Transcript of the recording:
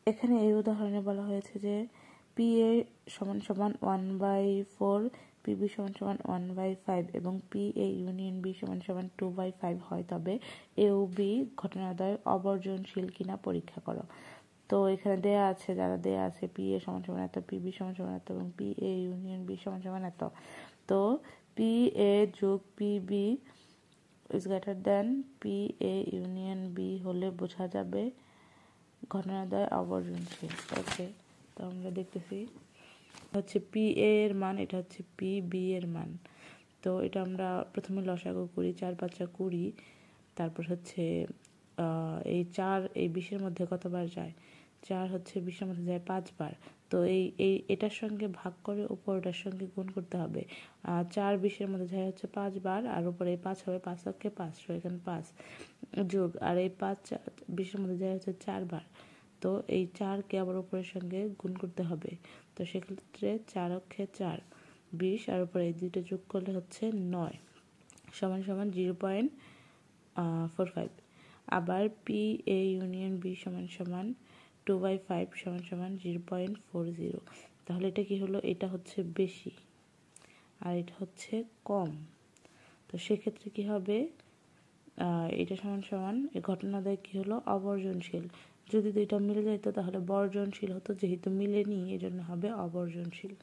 এখানে এই উদাহরণে বলা হয়েছে যে পি এ সমান সমান 1/4, পিবি সমান সমান 1/5 এবং পি এ ইউনিয়ন বি সমান সমান 2/5 হয়, তবে এ ও বি ঘটনাদ্বয় অবর্জনশীল কিনা পরীক্ষা করো। তো এখানে দেয়া আছে, যারা দেয়া আছে পি এ সমান সমান এত, পিবি সমান সমান এত এবং পি এ ইউনিয়ন বি সমান সমান এত। তো পি এ যোগ P B is greater than P A union B হলে বোঝা যাবে ঘটনাদ্বয় অবর্জনশীল। ওকে, তো আমরা দেখতেছি হচ্ছে পি এ এর মান, এটা হচ্ছে পি বি এর মান। তো এটা আমরা প্রথমে লসাগু করি, 4 5 20, তারপর হচ্ছে এই 4 এই 20-এর মধ্যে কতবার যায়, 4 হচ্ছে 20-এর মধ্যে যায় 5 বার। তো এটার সঙ্গে ভাগ করে উপরটার সঙ্গে গুণ করতে হবে। 4 20-এর মধ্যে যায় হচ্ছে 5 বার, আর উপরে 5 হবে, 5 অক্ষে 500, এখানে 5 যোগ, আর এই 5 20-এর মধ্যে যায় হচ্ছে 4 বার। তো এই 4কে আবার উপরের সঙ্গে গুণ করতে হবে। তো সেক্ষেত্রে 4 অক্ষে 4, 20, আর উপরে এই দুইটা যোগ করলে হচ্ছে 9 সমান সমান 0.45। আবার পি এ ইউনিয়ন বি সমান সমান 2/5 সমান সমান 0.40। তাহলে এটা কি হলো, এটা হচ্ছে বেশি আর এটা হচ্ছে কম। তো সেক্ষেত্রে কি হবে, এটা সমান সমান এই ঘটনাদ্বয় কি হলো, অবর্জনশীল। যদি দুইটা মিলে যেত তাহলে বর্জনশীল হতো, যেহেতু মিলেনি এজন্য হবে অবর্জনশীল।